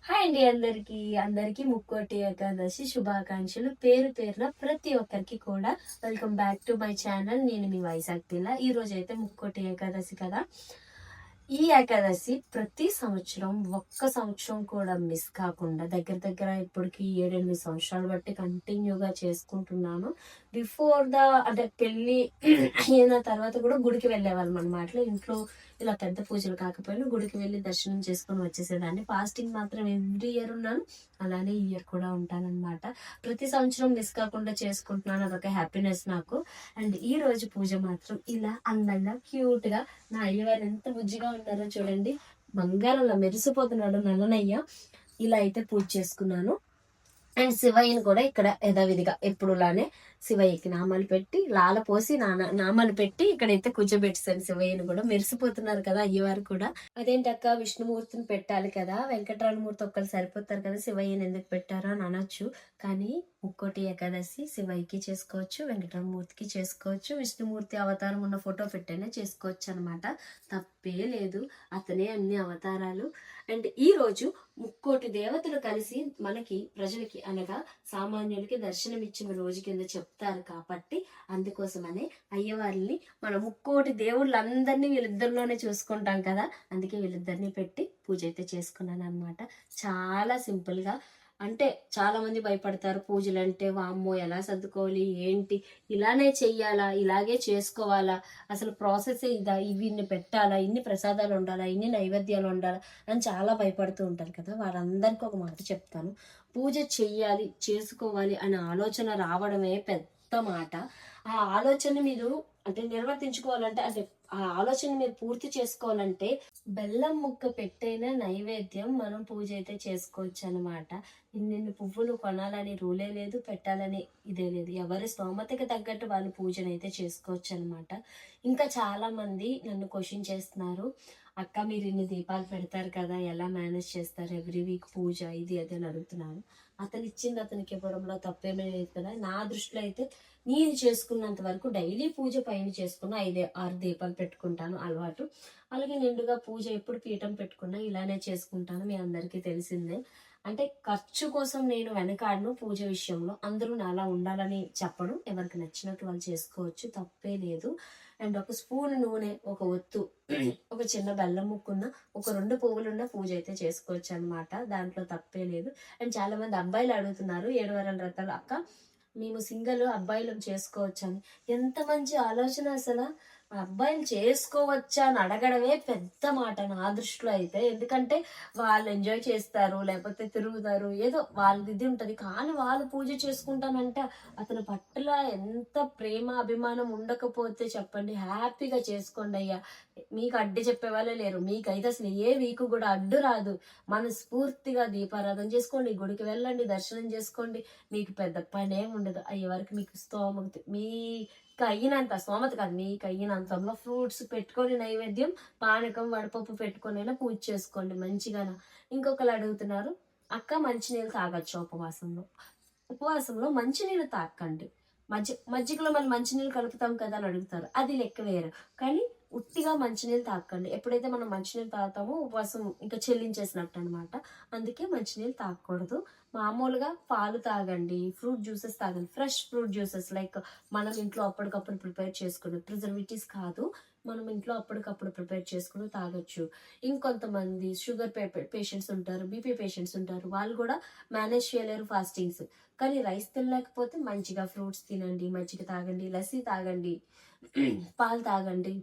Hi అండి అందరికి ముక్కోటి ఏకాదశి శుభాకాంక్షలు పేరు పేరున ప్రతి ఒక్కరికి కూడా. Welcome back to my channel. నేను మీ వైజాగ్ పిల్ల. ఈ రోజు అయితే ముక్కోటి ఏకాదశి కదా. ఈ ఏకాదశి ప్రతి సంవత్సరం ఒక్క సంవత్సరం కూడా మిస్ కాకుండా దగ్గర దగ్గర ఇప్పటికి 7-8 సంవత్సరాలు బట్టి కంటిన్యూగా చేసుకుంటున్నాను. బిఫోర్ అంటే పెళ్ళి అయిన తర్వాత కూడా గుడికి వెళ్ళేవాళ్ళం అనమాట. ఇంట్లో ఇలా పెద్ద పూజలు కాకపోయినా గుడికి వెళ్ళి దర్శనం చేసుకొని వచ్చేసేదాన్ని. ఫాస్టింగ్ మాత్రం ఎవ్రీ ఇయర్ ఉన్నాను, అలానే ఈ ఇయర్ కూడా ఉంటానన్నమాట. ప్రతి సంవత్సరం మిస్ కాకుండా చేసుకుంటున్నాను, అదొక హ్యాపీనెస్ నాకు. అండ్ ఈ రోజు పూజ మాత్రం ఇలా అందంగా క్యూట్ గా, నా అయ్యవారు ఎంత బుజ్జిగా ఉన్నారో చూడండి, బంగారంలో మెరిసిపోతున్నాడు నల్లనయ్య. ఇలా అయితే పూజ చేసుకున్నాను. అండ్ శివయ్యని కూడా ఇక్కడ యథావిధిగా ఎప్పుడులానే శివయ్యకి నామాలు పెట్టి లాల పోసి నామాలు పెట్టి ఇక్కడైతే కూర్చోబెట్టాను. శివయ్యని కూడా మెరిసిపోతున్నారు కదా అయ్యవారు కూడా. అదేంటక్క విష్ణుమూర్తిని పెట్టాలి కదా, వెంకటరామమూర్తి ఒక్కరు సరిపోతారు కదా, శివయ్యని ఎందుకు పెట్టారో అని అనొచ్చు. కానీ ముక్కోటి ఏకాదశి శివయ్యకి చేసుకోవచ్చు, వెంకటరామమూర్తికి చేసుకోవచ్చు, విష్ణుమూర్తి అవతారం ఉన్న ఫోటో పెట్టైనా చేసుకోవచ్చు అనమాట. తప్పే లేదు, అతనే అన్ని అవతారాలు. అండ్ ఈ రోజు ముక్కోటి దేవతలు కలిసి మనకి ప్రజలకి అనగా సామాన్యులకి దర్శనమిచ్చిన రోజు కింద చెప్తారు కాబట్టి అందుకోసమనే అయ్యవారిని మన ముక్కోటి దేవుళ్ళందరినీ వీళ్ళిద్దరిలోనే చూసుకుంటాం కదా, అందుకే వీళ్ళిద్దరిని పెట్టి పూజ అయితే చేసుకున్నాను అనమాట. చాలా సింపుల్ గా. అంటే చాలా మంది భయపడతారు పూజలు అంటే, వామ్మో ఎలా సర్దుకోవాలి ఏంటి, ఇలానే చెయ్యాలా, ఇలాగే చేసుకోవాలా, అసలు ప్రాసెస్ ఇదా, ఇన్ని పెట్టాలా, ఇన్ని ప్రసాదాలు ఉండాలా, ఇన్ని నైవేద్యాలు ఉండాలా అని చాలా భయపడుతూ ఉంటారు కదా. వారందరికీ ఒక మాట చెప్తాను, పూజ చెయ్యాలి చేసుకోవాలి అనే ఆలోచన రావడమే పెద్ద మాట. ఆ ఆలోచన మీరు అంటే నిర్వర్తించుకోవాలంటే, అంటే ఆ ఆలోచన మీరు పూర్తి చేసుకోవాలంటే బెల్లం ముక్క పెట్టైన నైవేద్యం మనం పూజ అయితే చేసుకోవచ్చు అనమాట. ఇన్ని పువ్వులు కొనాలని రూలే లేదు, పెట్టాలని ఇదే లేదు. ఎవరి స్తోమతకి తగ్గట్టు వాళ్ళు పూజను అయితే చేసుకోవచ్చు అనమాట. ఇంకా చాలా మంది నన్ను క్వశ్చన్ చేస్తున్నారు, అక్క మీరు ఇన్ని దీపాలు పెడతారు కదా, ఎలా మేనేజ్ చేస్తారు ఎవ్రీ వీక్ పూజ ఇది అది అని అడుగుతున్నారు. అతను ఇచ్చింది అతనికి ఇవ్వడంలో తప్పేమీ లేదు కదా. నా దృష్టిలో అయితే నేను చేసుకున్నంత వరకు డైలీ పూజ పైన చేసుకున్న 5-6 దీపాలు పెట్టుకుంటాను అలవాటు. అలాగే నిండుగా పూజ ఎప్పుడు పీఠం పెట్టుకున్నా ఇలానే చేసుకుంటాను, మీ అందరికీ తెలిసిందే. అంటే ఖర్చు కోసం నేను వెనకాడను పూజ విషయంలో. అందరూ నాలా ఉండాలని చెప్పడం, ఎవరికి నచ్చినట్టు వాళ్ళు చేసుకోవచ్చు, తప్పే లేదు. అండ్ ఒక స్పూన్ నూనె, ఒక ఒత్తు, ఒక చిన్న బెల్లం ముక్కున్న, ఒక 2 పువ్వులున్న పూజ అయితే చేసుకోవచ్చు అనమాట. దాంట్లో తప్పే లేదు. అండ్ చాలా మంది అబ్బాయిలు అడుగుతున్నారు 7 వారాల వ్రతాలు అక్క మేము సింగల్ అబ్బాయిలు చేసుకోవచ్చు అని. ఎంత మంచి ఆలోచన అసలు. అబ్బాయిలు చేసుకోవచ్చా అని అడగడమే పెద్ద మాట నా దృష్టిలో అయితే. ఎందుకంటే వాళ్ళు ఎంజాయ్ చేస్తారు, లేకపోతే తిరుగుతారు, ఏదో వాళ్ళది ఇది ఉంటది. కానీ వాళ్ళు పూజ చేసుకుంటానంటే అతని పట్ల ఎంత ప్రేమ అభిమానం ఉండకపోతే చెప్పండి. హ్యాపీగా చేసుకోండి అయ్యా, మీకు అడ్డు చెప్పే వాళ్ళే లేరు. మీకైతే అసలు ఏ వీకు కూడా అడ్డు రాదు. మనస్ఫూర్తిగా దీపారాధన చేసుకోండి, గుడికి వెళ్ళండి, దర్శనం చేసుకోండి. మీకు పెద్ద పనే ఉండదు. అయ్యే వరకు మీకు స్తోమత, మీకు అయినంత స్తోమత కాదు, మీకు అయినంతలో ఫ్రూట్స్ పెట్టుకొని నైవేద్యం, పానకం వడపప్పు పెట్టుకొని పూజ చేసుకోండి మంచిగా. ఇంకొకరు అడుగుతున్నారు, అక్క మంచినీళ్ళు తాగొచ్చు ఉపవాసంలో? ఉపవాసంలో మంచినీళ్ళు తాకండి. మజ్జిగలో మనం మంచినీళ్ళు కలుపుతాం కదా అని అడుగుతారు, అది లెక్క వేరు. కానీ ఉట్టిగా మంచినీళ్ళు తాకండి. ఎప్పుడైతే మనం మంచినీళ్ళు తాగుతామో ఉపవాసం ఇంకా చెల్లించేసినట్టు అనమాట. అందుకే మంచినీళ్ళు తాగకూడదు. మామూలుగా పాలు తాగండి, ఫ్రూట్ జ్యూసెస్ తాగండి, ఫ్రెష్ ఫ్రూట్ జ్యూసెస్ లైక్ మనం ఇంట్లో అప్పటికప్పుడు ప్రిపేర్ చేసుకుని, ప్రిజర్వేటివ్స్ కాదు, మనం ఇంట్లో అప్పటికప్పుడు ప్రిపేర్ చేసుకుని తాగొచ్చు. ఇంకొంతమంది షుగర్ పేషెంట్స్ ఉంటారు, బీపీ పేషెంట్స్ ఉంటారు, వాళ్ళు కూడా మేనేజ్ చేయలేరు ఫాస్టింగ్స్. కానీ రైస్ తినలేకపోతే మంచిగా ఫ్రూట్స్ తినండి, మజ్జిగ తాగండి, లస్సీ తాగండి, పాలు తాగండి.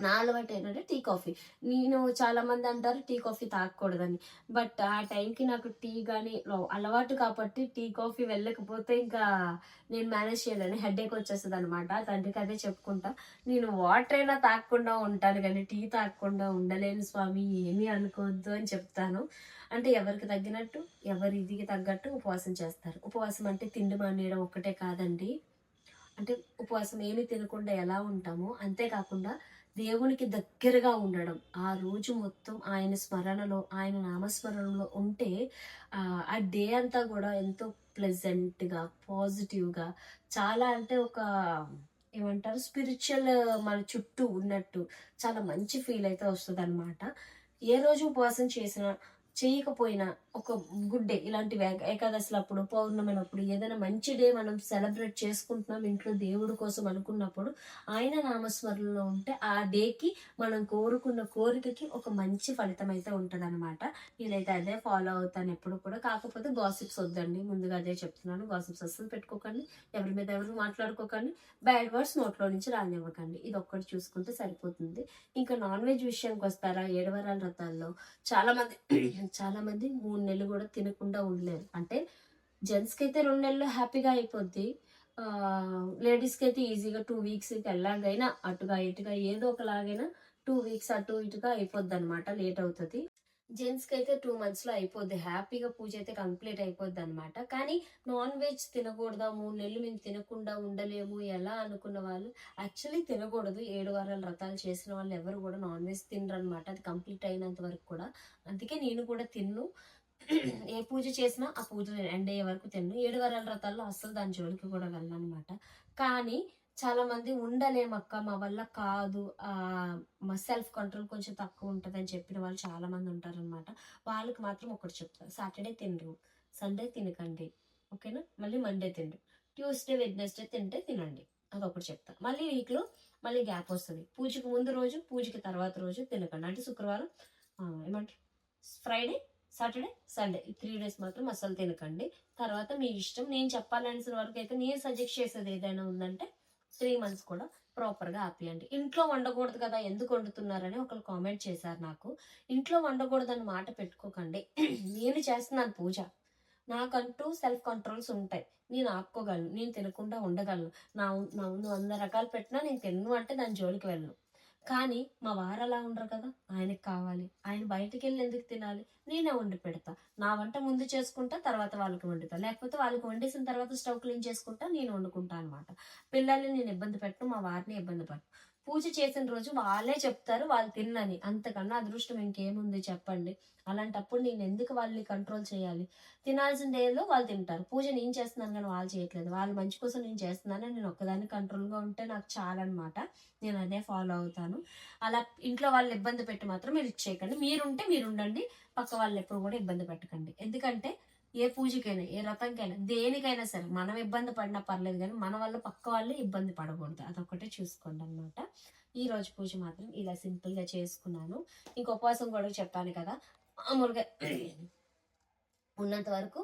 నా అలవాటు ఏంటంటే టీ కాఫీ. నేను చాలా మంది అంటారు టీ కాఫీ తాగకూడదని, బట్ ఆ టైంకి నాకు టీ కానీ అలవాటు కాబట్టి టీ కాఫీ వెళ్ళకపోతే ఇంకా నేను మేనేజ్ చేయలేను, హెడేక్ వచ్చేస్తుంది అనమాట. తండ్రికి అదే చెప్పుకుంటా, నేను వాటర్ అయినా తాగకుండా ఉంటాను కానీ టీ తాగకుండా ఉండలేను స్వామి, ఏమీ అనుకోవద్దు అని చెప్తాను. అంటే ఎవరికి తగ్గినట్టు, ఎవరి ఇదికి తగ్గట్టు ఉపవాసం చేస్తారు. ఉపవాసం అంటే తిండి మానేయడం ఒక్కటే కాదండి. అంటే ఉపవాసం ఏమి తినకుండా ఎలా ఉంటామో అంతేకాకుండా దేవునికి దగ్గరగా ఉండడం, ఆ రోజు మొత్తం ఆయన స్మరణలో, ఆయన నామస్మరణలో ఉంటే ఆ డే అంతా కూడా ఎంతో ప్లెజెంట్గా, పాజిటివ్గా, చాలా అంటే ఒక ఏమంటారు స్పిరిచువల్ మన చుట్టూ ఉన్నట్టు చాలా మంచి ఫీల్ అయితే వస్తుంది అనమాట. ఏ రోజు ఉపవాసం చేసినా చేయకపోయినా ఒక గుడ్ డే ఇలాంటి ఏకాదశులప్పుడు పౌర్ణమినప్పుడు ఏదైనా మంచి డే మనం సెలబ్రేట్ చేసుకుంటున్నాం ఇంట్లో దేవుడి కోసం అనుకున్నప్పుడు ఆయన నామస్మరణలో ఉంటే ఆ డేకి మనం కోరుకున్న కోరికకి ఒక మంచి ఫలితం అయితే ఉంటుంది అనమాట. నేనైతే అదే ఫాలో అవుతాను ఎప్పుడు కూడా. కాకపోతే గాసిప్స్ వద్దండి, ముందుగా అదే చెప్తున్నాను. గాసిప్స్ అస్సలు పెట్టుకోకండి, ఎవరి మీద ఎవరు మాట్లాడుకోకండి, బ్యాడ్ వర్డ్స్ నోట్లో నుంచి రానివ్వకండి. ఇది ఒక్కటి చూసుకుంటే సరిపోతుంది. ఇంకా నాన్ వెజ్ విషయానికి వస్తారా, 7 వారాల వ్రతాల్లో చాలా మంది 3 నెలలు కూడా తినకుండా ఉండలేరు. అంటే జెంట్స్ కి అయితే 2 నెలలు హ్యాపీగా అయిపోద్ది. లేడీస్ కి అయితే ఈజీగా 2 వీక్స్ ఎలాగైనా అటుగా ఇటుగా ఏదో ఒకలాగైనా 2 వీక్స్ అటు ఇటుగా అయిపోద్ది అనమాట, లేట్ అవుతుంది. జెంట్స్ కి అయితే 2 months లో అయిపోద్ది, హ్యాపీగా పూజ అయితే కంప్లీట్ అయిపోద్ది అనమాట. కానీ నాన్ వెజ్ తినకూడదా, 3 నెలలు మేము తినకుండా ఉండలేము ఎలా అనుకున్న వాళ్ళు యాక్చువల్లీ తినకూడదు. 7 వారాల వ్రతాలు చేసిన వాళ్ళు ఎవరు కూడా నాన్ వెజ్ తినరు అనమాట, అది కంప్లీట్ అయినంత వరకు కూడా. అందుకే నేను కూడా తిన్ను. ఏ పూజ చేసినా ఆ పూజ ఎండ్ అయ్యే వరకు తిన్ను. 7 వారాల వ్రతాల్లో అస్సలు దాని జోలికి కూడా వెళ్ళను అనమాట. కానీ చాలా మంది ఉండలేమక్క, మా వల్ల కాదు, మా సెల్ఫ్ కంట్రోల్ కొంచెం తక్కువ ఉంటుంది అని చెప్పిన వాళ్ళు చాలా మంది ఉంటారనమాట. వాళ్ళకి మాత్రం ఒకటి చెప్తాను, సాటర్డే తినరు, సండే తినకండి, ఓకేనా. మళ్ళీ మండే తినరు, ట్యూస్డే వెడ్నెస్డే తినండి, అదొకటి చెప్తాను. మళ్ళీ వీక్లో మళ్ళీ గ్యాప్ వస్తుంది. పూజకి ముందు రోజు, పూజకి తర్వాత రోజు తినకండి. అంటే శుక్రవారం, ఏమంటారు, ఫ్రైడే, సాటర్డే, సండే, ఈ 3 days మాత్రం అస్సలు తినకండి. తర్వాత మీ ఇష్టం. నేను చెప్పాలనిసిన వరకు అయితే నేను సజెస్ట్ చేసేది ఏదైనా ఉందంటే 3 months కూడా ప్రాపర్గా ఆపేయండి. ఇంట్లో వండకూడదు కదా, ఎందుకు వండుతున్నారని ఒకరు కామెంట్ చేశారు నాకు. ఇంట్లో వండకూడదని మాట పెట్టుకోకండి. నేను చేస్తున్నాను పూజ, నాకంటూ సెల్ఫ్ కంట్రోల్స్ ఉంటాయి, నేను ఆపుకోగలను, నేను తినకుండా ఉండగలను. నా నా ముందు 100 రకాలు పెట్టినా నేను తిన్ను అంటే దాని జోలికి వెళ్ళను. కానీ మా వారు అలా ఉండరు కదా, ఆయనకి కావాలి, ఆయన బయటికి వెళ్ళి ఎందుకు తినాలి, నేనే వండి పెడతా. నా వంట ముందు చేసుకుంటా, తర్వాత వాళ్ళకి వండుతా. లేకపోతే వాళ్ళకి వండేసిన తర్వాత స్టవ్ క్లీన్ చేసుకుంటా, నేను వండుకుంటా అనమాట. పిల్లల్ని నేను ఇబ్బంది పెట్టను, మా వారిని ఇబ్బంది పెట్టను. పూజ చేసిన రోజు వాళ్ళే చెప్తారు వాళ్ళు తిన్నని, అంతకన్నా అదృష్టం ఇంకేముంది చెప్పండి. అలాంటప్పుడు నేను ఎందుకు వాళ్ళని కంట్రోల్ చేయాలి. తినాల్సిన డేలో వాళ్ళు తింటారు. పూజ నేను చేస్తున్నాను కానీ వాళ్ళు చేయట్లేదు, వాళ్ళ మంచి కోసం నేను చేస్తున్నాను, నేను ఒక్కదాన్ని కంట్రోల్గా ఉంటే నాకు చాలా అనమాట. నేను అదే ఫాలో అవుతాను. అలా ఇంట్లో వాళ్ళు ఇబ్బంది పెట్టి మాత్రం మీరు ఇచ్చేయకండి. మీరుంటే మీరు ఉండండి, పక్క వాళ్ళు ఎప్పుడు కూడా ఇబ్బంది పెట్టకండి. ఎందుకంటే ఏ పూజకైనా, ఏ వ్రతంకైనా, దేనికైనా సరే మనం ఇబ్బంది పడినా పర్లేదు, కానీ మన వల్ల పక్క వాళ్ళు ఇబ్బంది పడకూడదు, అదొక్కటే చూసుకోండి అనమాట. ఈ రోజు పూజ మాత్రం ఇలా సింపుల్ గా చేసుకున్నాను. ఇంక ఉపవాసం కూడా చెప్పాను కదా, మామూలుగా ఉన్నంత వరకు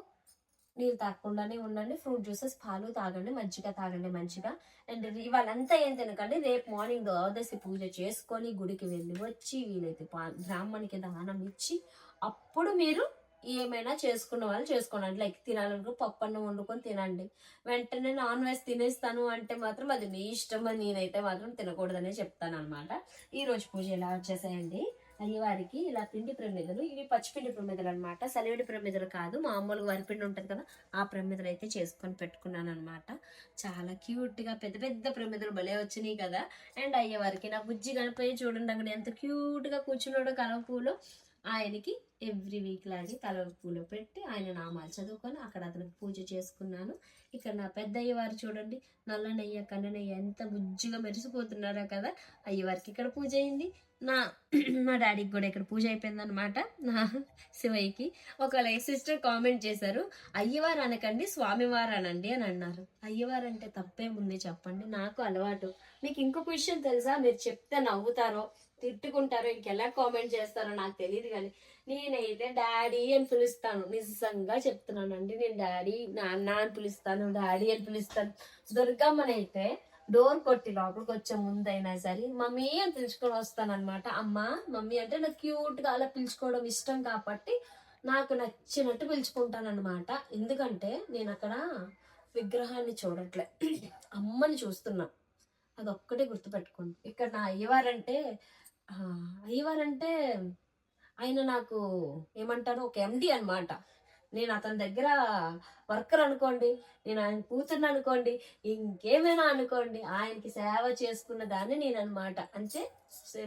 నీళ్ళు తాగకుండానే ఉండండి. ఫ్రూట్ జ్యూసెస్, పాలు తాగండి, మజ్జిగ తాగండి మంచిగా. అండ్ ఇవాళంతా ఏం తినకండి. రేపు మార్నింగ్ ద్వాదశి పూజ చేసుకొని గుడికి వెళ్ళి వచ్చి వీలైతే బ్రాహ్మణికి దానం ఇచ్చి అప్పుడు మీరు ఏమైనా చేసుకున్న వాళ్ళు చేసుకోండి. లైక్ తినాలనుకో పప్పు అన్నం వండుకొని తినండి. వెంటనే నాన్ వెజ్ తినేస్తాను అంటే మాత్రం అది మీ ఇష్టం, అని నేనైతే మాత్రం తినకూడదనే చెప్తాను అనమాట. ఈ రోజు పూజ ఎలా వచ్చేసాయండి. అయ్యవారికి ఇలా పిండి ప్రమిదలు, ఇవి పచ్చిపిండి ప్రమిదలు అనమాట, సలివిడి ప్రమిదలు కాదు, మామూలుగా వరిపిండి ఉంటుంది కదా, ఆ ప్రమిదలు అయితే చేసుకొని పెట్టుకున్నాను అనమాట. చాలా క్యూట్ గా పెద్ద పెద్ద ప్రమిదలు భలే వచ్చినాయి కదా. అండ్ అయ్యవారికి నా బుజ్జి గణపయ్య చూడండి అక్కడ ఎంత క్యూట్ గా కూర్చున్నాడో కలవపూలో. ఆయనకి ఎవ్రీ వీక్ లాగే కలవపూలో పెట్టి ఆయన నామాలు చదువుకొని అక్కడ అతనికి పూజ చేసుకున్నాను. ఇక్కడ నా పెద్ద అయ్యవారు చూడండి, నల్ల నెయ్య కన్న నెయ్య ఎంత బుజ్జిగా మెరిసిపోతున్నారా కదా. అయ్యవారికి ఇక్కడ పూజ అయింది. నా మా డాడీకి కూడా ఇక్కడ పూజ అయిపోయింది అనమాట, నా శివయ్యకి. ఒకవేళ సిస్టర్ కామెంట్ చేశారు, అయ్యవారు అనకండి స్వామివారు అనండి అని అన్నారు. అయ్యవారు అంటే తప్పేముంది చెప్పండి, నాకు అలవాటు. మీకు ఇంకొక విషయం తెలుసా, మీరు చెప్తే నవ్వుతారో తిట్టుకుంటారో ఇంకెలా కామెంట్ చేస్తారో నాకు తెలియదు, కానీ నేనైతే డాడీ అని పిలుస్తాను. నిజంగా చెప్తున్నానండి, నేను డాడీ నాన్న అని పిలుస్తాను, డాడీ అని పిలుస్తాను. దుర్గమ్మనైతే డోర్ కొట్టి లోపలికి వచ్చే ముందైనా సరే మమ్మీ అని పిలుచుకొని వస్తాను అనమాట. అమ్మ మమ్మీ అంటే నాకు క్యూట్ గా అలా పిలుచుకోవడం ఇష్టం కాబట్టి నాకు నచ్చినట్టు పిలుచుకుంటాను అనమాట. ఎందుకంటే నేను అక్కడ విగ్రహాన్ని చూడట్లే, అమ్మని చూస్తున్నా, అదొక్కటే గుర్తుపెట్టుకోండి. ఇక్కడ నా అయ్యవారంటే ఆయన నాకు ఏమంటారు, ఒక ఎండి అనమాట. నేను అతని దగ్గర వర్కర్ అనుకోండి, నేను ఆయన కూతుర్ని అనుకోండి, ఇంకేమైనా అనుకోండి, ఆయనకి సేవ చేసుకున్న దాన్ని నేను అనమాట. అంటే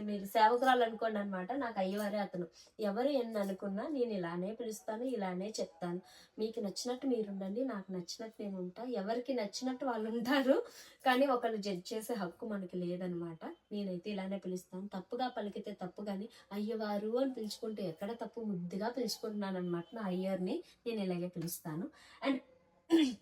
మీరు సేవకురాలు అనుకోండి అనమాట. నాకు అయ్యవారే అతను. ఎవరు ఎన్ని అనుకున్నా నేను ఇలానే పిలుస్తాను, ఇలానే చెప్తాను. మీకు నచ్చినట్టు మీరుండండి, నాకు నచ్చినట్టు నేను ఉంటా. ఎవరికి నచ్చినట్టు వాళ్ళు ఉంటారు. కానీ ఒకళ్ళు జడ్జ్ చేసే హక్కు మనకి లేదనమాట. నేనైతే ఇలానే పిలుస్తాను. తప్పుగా పలికితే తప్పు కానీ అయ్యవారు అని పిలుచుకుంటే ఎక్కడ తప్పు, ముద్దుగా పిలుచుకుంటున్నాను అనమాట. నా అయ్యర్ని నేను ఇలాగే పిలుస్తాను. అండ్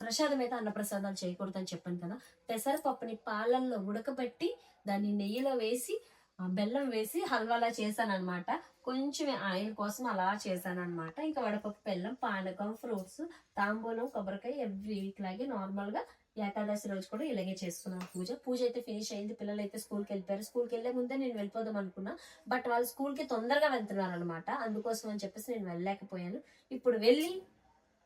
ప్రసాదం అయితే అన్నప్రసాదాలు చేయకూడదని చెప్పాను కదా. పెసరపప్పుని పాలల్లో ఉడకబెట్టి దాన్ని నెయ్యిలో వేసి బెల్లం వేసి హల్వాలా చేశానమాట. కొంచెం ఆయన కోసం అలా చేశానమాట. ఇంకా వడపప్పు, బెల్లం, పానకం, ఫ్రూట్స్, తాంబూలం, కొబ్బరికాయ ఎవ్రీ వీక్ లాగే నార్మల్గా ఏకాదశి రోజు కూడా ఇలాగే చేస్తున్నాను పూజ అయితే ఫినిష్ అయింది. పిల్లలు అయితే స్కూల్కి వెళ్ళిపోయారు. స్కూల్కి వెళ్ళే ముందే నేను వెళ్ళిపోదాం అనుకున్నా, బట్ వాళ్ళు స్కూల్కి తొందరగా వెళ్తున్నారు అనమాట. అందుకోసం అని చెప్పేసి నేను వెళ్ళలేకపోయాను. ఇప్పుడు వెళ్ళి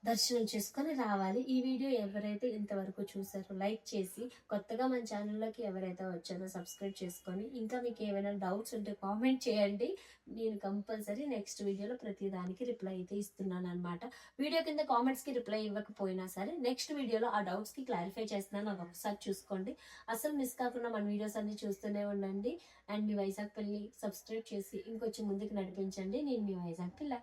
దర్శనం చేసుకొని రావాలి. ఈ వీడియో ఎవరైతే ఇంతవరకు చూసారో లైక్ చేసి, కొత్తగా మన ఛానల్లోకి ఎవరైతే వచ్చారో సబ్స్క్రైబ్ చేసుకొని, ఇంకా మీకు ఏమైనా డౌట్స్ ఉంటే కామెంట్ చేయండి. నేను కంపల్సరీ నెక్స్ట్ వీడియోలో ప్రతి దానికి రిప్లై అయితే ఇస్తున్నాను అనమాట. వీడియో కింద కామెంట్స్కి రిప్లై ఇవ్వకపోయినా సరే నెక్స్ట్ వీడియోలో ఆ డౌట్స్కి క్లారిఫై చేస్తున్నాను. అది ఒకసారి చూసుకోండి. అసలు మిస్ కాకుండా మన వీడియోస్ అన్ని చూస్తూనే ఉండండి. అండ్ మీ వైజాగ్ పిల్లి సబ్స్క్రైబ్ చేసి ఇంకొంచెం ముందుకు నడిపించండి. నేను మీ వైజాగ్ పిల్ల.